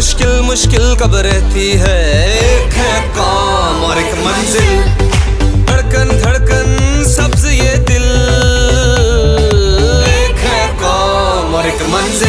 मुश्किल मुश्किल कब रहती है, एक है काम और एक मंजिल। धड़कन धड़कन सब्ज ये दिल, एक है काम और एक मंजिल।